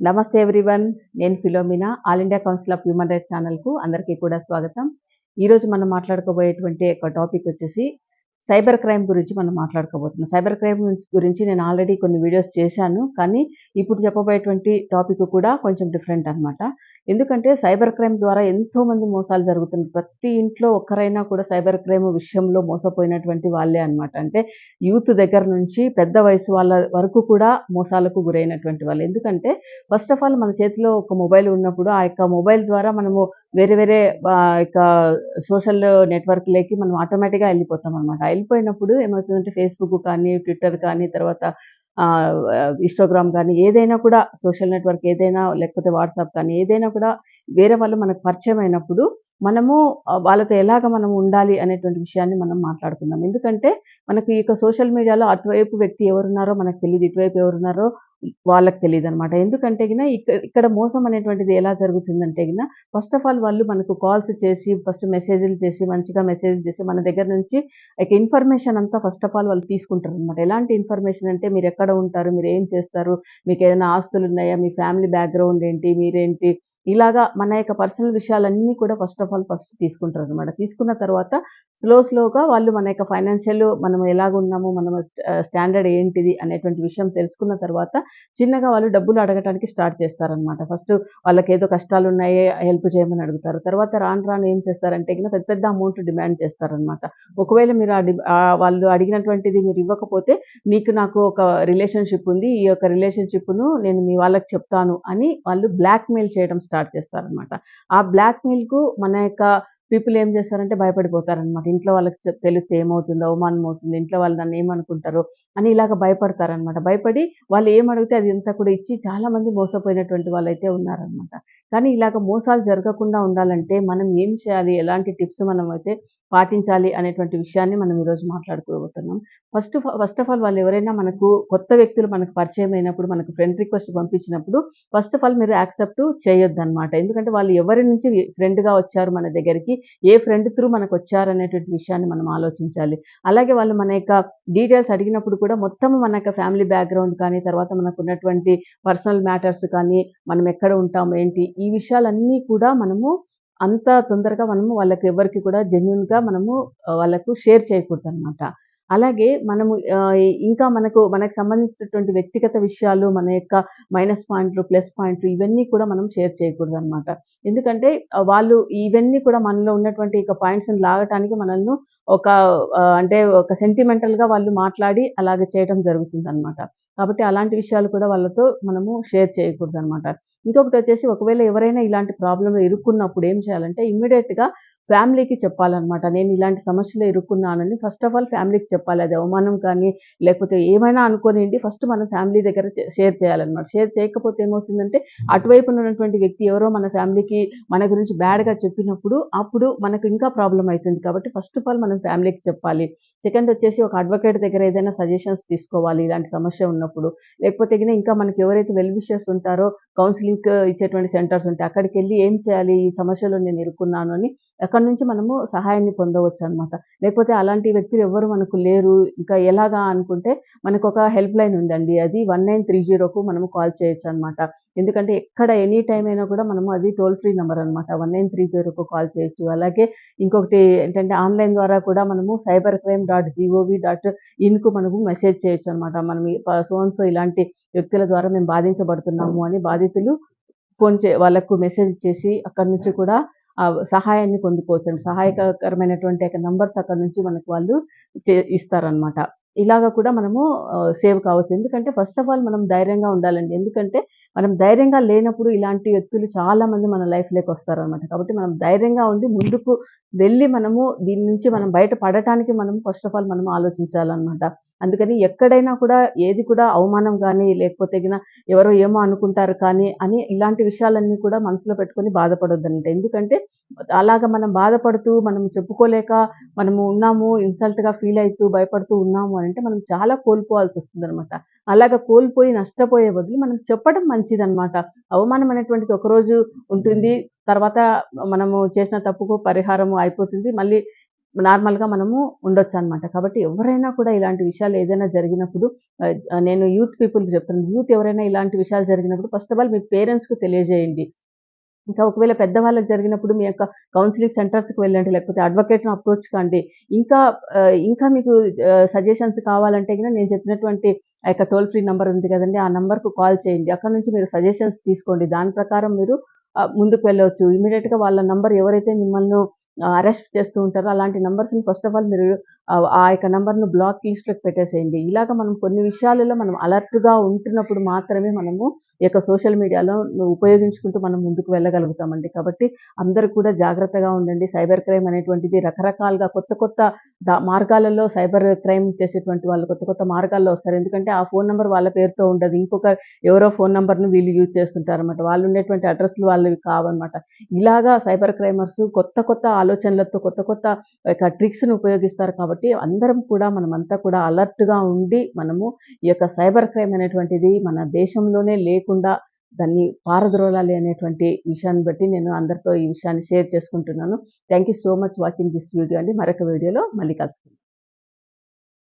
నమస్తే ఎవ్రీవన్. నేను Philomena. All India council of human rights ఛానల్‌కు అందరికీ కూడా స్వాగతం. ఈరోజు మనం మాట్లాడుకోబోయేటువంటి ఒక టాపిక్ వచ్చేసి సైబర్ క్రైమ్ గురించి మనం మాట్లాడుకోబోతున్నాం. సైబర్ క్రైమ్ గురించి నేను ఆల్రెడీ కొన్ని వీడియోస్ చేశాను. కానీ ఇప్పుడు చెప్పబోయేటువంటి టాపిక్ కూడా కొంచెం డిఫరెంట్ అనమాట. ఎందుకంటే సైబర్ క్రైమ్ ద్వారా ఎంతోమంది మోసాలు జరుగుతుంది. ప్రతి ఇంట్లో ఒక్కరైనా కూడా సైబర్ క్రైమ్ విషయంలో మోసపోయినటువంటి వాళ్ళే అనమాట. అంటే యూత్ దగ్గర నుంచి పెద్ద వయసు వాళ్ళ వరకు కూడా మోసాలకు గురైనటువంటి వాళ్ళు. ఎందుకంటే ఫస్ట్ ఆఫ్ ఆల్ మన చేతిలో ఒక మొబైల్ ఉన్నప్పుడు ఆ యొక్క మొబైల్ ద్వారా మనము వేరే వేరే యొక్క సోషల్ నెట్వర్క్‌లోకి మనం ఆటోమేటిక్‌గా ఎళ్ళిపోతామనమాట. ఎళ్ళిపోయినప్పుడు ఏమవుతుందంటే ఫేస్‌బుక్ కానీ, ట్విట్టర్ కానీ, తర్వాత ఇన్‌స్టాగ్రామ్ కానీ ఏదైనా కూడా సోషల్ నెట్వర్క్ ఏదైనా లేకపోతే వాట్సాప్ కానీ ఏదైనా కూడా వేరే వాళ్ళు మనకు పరిచయం అయినప్పుడు మనము వాళ్ళతో ఎలాగ మనం ఉండాలి అనేటువంటి విషయాన్ని మనం మాట్లాడుకుందాం. ఎందుకంటే మనకు ఈ యొక్క సోషల్ మీడియాలో అటువైపు వ్యక్తి ఎవరున్నారో మనకు తెలీదు. ఇటువైపు ఎవరున్నారో వాళ్ళకి తెలీదనమాట. ఎందుకంటే ఇక్కడ మోసం అనేటువంటిది ఎలా జరుగుతుందంటే ఫస్ట్ ఆఫ్ ఆల్ వాళ్ళు మనకు కాల్స్ చేసి, ఫస్ట్ మెసేజ్‌లు చేసి, మంచిగా మెసేజ్‌లు చేసి, మన దగ్గర నుంచి ఇన్ఫర్మేషన్ అంతా ఫస్ట్ ఆఫ్ ఆల్ వాళ్ళు తీసుకుంటారనమాట. ఎలాంటి ఇన్ఫర్మేషన్ అంటే మీరెక్కడ ఉంటారు? మీరేం చేస్తారు? మీకేదైనా ఆస్తులున్నాయా? మీ ఫ్యామిలీ బ్యాక్‌గ్రౌండ్ ఏంటి? మీరేంటి? ఇలాగా మన యొక్క పర్సనల్ విషయాలన్నీ కూడా ఫస్ట్ తీసుకుంటారనమాట. తీసుకున్న తర్వాత స్లోగా వాళ్ళు మన యొక్క ఫైనాన్షియల్ మనం ఎలాగున్నాము? మనం స్టాండర్డ్ ఏంటిది? అనేటువంటి విషయం తెలుసుకున్న తర్వాత చిన్నగా వాళ్ళు డబ్బులు అడగటానికి స్టార్ట్ చేస్తారనమాట. ఫస్ట్ వాళ్ళకేదో కష్టాలున్నాయి హెల్ప్ చేయమని అడుగుతారు. తర్వాత రాను రాను ఏం చేస్తారంటే పెద్ద పెద్ద అమౌంట్లు డిమాండ్ చేస్తారనమాట. ఒకవేళ మీరు వాళ్ళు అడిగినటువంటిది మీరు ఇవ్వకపోతే నాకు ఒక రిలేషన్‌షిప్ ఉంది. ఈ యొక్క రిలేషన్‌షిప్‌ను నేను మీ వాళ్ళకి చెప్తాను అని వాళ్ళు బ్లాక్‌మెయిల్ చేయడం స్టార్ట్ చేస్తారనమాట. ఆ బ్లాక్‌మెయిల్‌కు మన యొక్క పీపుల్ ఏం చేస్తారంటే భయపడిపోతారనమాట. ఇంట్లో వాళ్ళకి తెలిస్తే ఏమవుతుందో, అవమానం అవుతుంది. ఇంట్లో వాళ్ళు నన్నేమనుకుంటారో అని ఇలాగ భయపడతారనమాట. భయపడి వాళ్ళు ఏమడిగితే అది అంతా కూడా ఇచ్చి చాలామంది మోసపోయినటువంటి వాళ్ళైతే ఉన్నారనమాట. కానీ ఇలాగ మోసాలు జరగకుండా ఉండాలంటే మనం ఏం చేయాలి? ఎలాంటి టిప్స్ మనమైతే పాటించాలి అనేటువంటి విషయాన్ని మనం ఈరోజు మాట్లాడుకోబోతున్నాం. ఫస్ట్ ఆఫ్ ఆల్ వాళ్ళు ఎవరైనా మనకు కొత్త వ్యక్తులు మనకు పరిచయం అయినప్పుడు, మనకు ఫ్రెండ్ రిక్వెస్ట్ పంపించినప్పుడు ఫస్ట్ ఆఫ్ ఆల్ మీరు యాక్సెప్ట్ చేయొద్దనమాట. ఎందుకంటే వాళ్ళు ఎవరి నుంచి ఫ్రెండ్‌గా వచ్చారు మన దగ్గరికి, ఏ ఫ్రెండ్ త్రూ మనకొచ్చారనేటువంటి విషయాన్ని మనం ఆలోచించాలి. అలాగే వాళ్ళు మన యొక్క డీటెయిల్స్ అడిగినప్పుడు కూడా మొత్తం మన యొక్క ఫ్యామిలీ బ్యాక్‌గ్రౌండ్ కానీ, తర్వాత మనకున్నటువంటి పర్సనల్ మ్యాటర్స్ కానీ, మనం ఎక్కడ ఉంటాం, ఏంటి ఈ విషయాలన్నీ కూడా మనము అంత తొందరగా మనము వాళ్ళకి ఎవరికీ కూడా జెన్యూన్‌గా మనము వాళ్ళకు షేర్ చేయకూడదనమాట. అలాగే మనము ఇంకా మనకు సంబంధించినటువంటి వ్యక్తిగత విషయాలు, మన యొక్క మైనస్ పాయింట్లు, ప్లస్ పాయింట్లు ఇవన్నీ కూడా మనం షేర్ చేయకూడదనమాట. ఎందుకంటే వాళ్ళు ఇవన్నీ కూడా మనలో ఉన్నటువంటి ఇక పాయింట్స్‌ని లాగటానికి మనల్ని ఒక అంటే ఒక సెంటిమెంటల్‌గా వాళ్ళు మాట్లాడి అలాగ చేయటం జరుగుతుందనమాట. కాబట్టి అలాంటి విషయాలు కూడా వాళ్ళతో మనము షేర్ చేయకూడదనమాట. ఇంకొకటొచ్చేసి ఒకవేళ ఎవరైనా ఇలాంటి ప్రాబ్లమ్‌లో ఇరుక్కున్నప్పుడు ఏం చేయాలంటే ఇమ్మీడియేట్‌గా ఫ్యామిలీకి చెప్పాలనమాట. నేను ఇలాంటి సమస్యలో ఇరుక్కున్నానని ఫస్ట్ ఆఫ్ ఆల్ ఫ్యామిలీకి చెప్పాలి. అది అవమానం కానీ, లేకపోతే ఏమైనా అనుకోనియండి ఫస్ట్ మనం ఫ్యామిలీ దగ్గర షేర్ చేయాలనమాట. షేర్ చేయకపోతే ఏమవుతుందంటే, అటువైపున ఉన్నటువంటి వ్యక్తి ఎవరో మన ఫ్యామిలీకి మన గురించి బ్యాడ్‌గా చెప్పినప్పుడు, అప్పుడు మనకు ఇంకా ప్రాబ్లమ్ అయితుంది. కాబట్టి ఫస్ట్ ఆఫ్ ఆల్ మనం ఫ్యామిలీకి చెప్పాలి. సెకండ్ వచ్చేసి ఒక అడ్వకేట్ దగ్గర ఏదైనా సజెషన్స్ తీసుకోవాలి ఇలాంటి సమస్య ఉన్నప్పుడు. లేకపోతే ఇంకా మనకి ఎవరైతే వెల్ విషర్స్ ఉంటారో కౌన్సెలింగ్ ఇచ్చేటువంటి సెంటర్స్ ఉంటాయి. అక్కడికెళ్ళి ఏం చేయాలి? ఈ సమస్యలో నేను ఇరుక్కున్నాను అని అక్కడి నుంచి మనము సహాయాన్ని పొందవచ్చనమాట. లేకపోతే అలాంటి వ్యక్తులు ఎవ్వరు మనకు లేరు. ఇంకా ఎలాగా అనుకుంటే మనకొక హెల్ప్ లైన్ ఉందండి. అది 1930కు మనము కాల్ చేయొచ్చనమాట. ఎందుకంటే ఎక్కడ ఎనీ టైమ్ అయినా కూడా మనము అది టోల్ ఫ్రీ నంబర్ అనమాట. 1930కు కాల్ చేయొచ్చు. అలాగే ఇంకొకటి ఏంటంటే ఆన్‌లైన్ ద్వారా కూడా మనము cybercrime.gov.inకు మనము మెసేజ్ చేయొచ్చనమాట. మనం సో అండ్ సో ఇలాంటి వ్యక్తుల ద్వారా మేము బాధించబడుతున్నాము అని బాధితులు వాళ్ళకు మెసేజ్ చేసి అక్కడి నుంచి కూడా సహాయాన్ని పొందుకోవచ్చండి. సహాయకరమైనటువంటి నంబర్స్ అక్కడి నుంచి మనకు వాళ్ళు ఇస్తారనమాట. ఇలాగ కూడా మనము సేవ్ కావచ్చు. ఎందుకంటే ఫస్ట్ ఆఫ్ ఆల్ మనం ధైర్యంగా ఉండాలండి. ఎందుకంటే మనం ధైర్యంగా లేనప్పుడు ఇలాంటి వ్యక్తులు చాలామంది మన లైఫ్‌లోకొస్తారనమాట. కాబట్టి మనం ధైర్యంగా ఉండి ముందుకు వెళ్ళి మనము దీని నుంచి మనం బయట పడటానికి మనం ఫస్ట్ ఆఫ్ ఆల్ మనం ఆలోచించాలనమాట. అందుకని ఎక్కడైనా కూడా ఏది కూడా అవమానం గాని, లేకపోతే ఎవరో ఏమో అనుకుంటారు కానీ అని ఇలాంటి విషయాలన్నీ కూడా మనసులో పెట్టుకొని బాధపడొద్దనంట. ఎందుకంటే అలాగా మనం బాధపడుతూ, మనం చెప్పుకోలేక మనము ఉన్నాము, ఇన్సల్ట్‌గా ఫీల్ అయితూ, భయపడుతూ ఉన్నాము అనంటే మనం చాలా కోల్పోవాల్సొస్తుందనమాట. అలాగా కోల్పోయి నష్టపోయే బదులు మనం చెప్పడం మంచిదనమాట. అవమానం అనేటువంటిది ఒకరోజు ఉంటుంది. తర్వాత మనము చేసిన తప్పుకు పరిహారం అయిపోతుంది. మళ్ళీ నార్మల్‌గా మనము ఉండొచ్చనమాట. కాబట్టి ఎవరైనా కూడా ఇలాంటి విషయాలు ఏదైనా జరిగినప్పుడు నేను యూత్ పీపుల్‌కి చెప్తున్నాను. యూత్ ఎవరైనా ఇలాంటి విషయాలు జరిగినప్పుడు ఫస్ట్ ఆఫ్ ఆల్ మీ పేరెంట్స్‌కి తెలియజేయండి. ఇంకా ఒకవేళ పెద్దవాళ్ళకి జరిగినప్పుడు మీ యొక్క కౌన్సెలింగ్ సెంటర్స్‌కి వెళ్ళండి. లేకపోతే అడ్వకేట్‌ని అప్రోచ్ కండి. ఇంకా ఇంకా మీకు సజెషన్స్ కావాలంటే గిన నేను చెప్పినటువంటి ఆ యొక్క టోల్ ఫ్రీ నంబర్ ఉంది కదండీ! ఆ నంబర్‌కు కాల్ చేయండి. అక్కడి నుంచి మీరు సజెషన్స్ తీసుకోండి. దాని ప్రకారం మీరు ముందుకు వెళ్ళొచ్చు. ఇమ్మీడియేట్‌గా వాళ్ళ నంబర్ ఎవరైతే మిమ్మల్ని అరెస్ట్ చేస్తూ ఉంటారో అలాంటి నంబర్స్‌ని ఫస్ట్ ఆఫ్ ఆల్ మీరు ఆ యొక్క నంబర్‌ను బ్లాక్ లిస్ట్‌లోకి పెట్టేసేయండి. ఇలాగ మనం కొన్ని విషయాలలో మనం అలర్ట్‌గా ఉంటున్నప్పుడు మాత్రమే మనము ఈ యొక్క సోషల్ మీడియాలో ఉపయోగించుకుంటూ మనం ముందుకు వెళ్ళగలుగుతామండి. కాబట్టి అందరూ కూడా జాగ్రత్తగా ఉండండి. సైబర్ క్రైమ్ అనేటువంటిది రకరకాలుగా కొత్త కొత్త మార్గాలలో సైబర్ క్రైమ్ చేసేటువంటి వాళ్ళు కొత్త కొత్త మార్గాల్లో వస్తారు. ఎందుకంటే ఆ ఫోను నంబర్ వాళ్ళ పేరుతో ఉండదు. ఇంకొక ఎవరో ఫోను నంబర్‌ని వీళ్ళు యూజ్ చేస్తుంటారనమాట. వాళ్ళు ఉండేటువంటి అడ్రెస్‌లు వాళ్ళవి కావనమాట. ఇలాగా సైబర్ క్రైమర్స్ కొత్త కొత్త ఆలోచనలతో కొత్త కొత్త యొక్క ట్రిక్స్‌ని ఉపయోగిస్తారు కాబట్టి అందరం కూడా మనమంతా కూడా అలర్ట్‌గా ఉండి మనము ఈ యొక్క సైబర్ క్రైమ్ అనేటువంటిది మన దేశంలోనే లేకుండా దాన్ని పారద్రోలాలి అనేటువంటి విషయాన్ని బట్టి నేను అందరితో ఈ విషయాన్ని షేర్ చేసుకుంటున్నాను. Thank you so much watching this video అండి. మరొక వీడియోలో మళ్ళీ కలుసుకుందాం.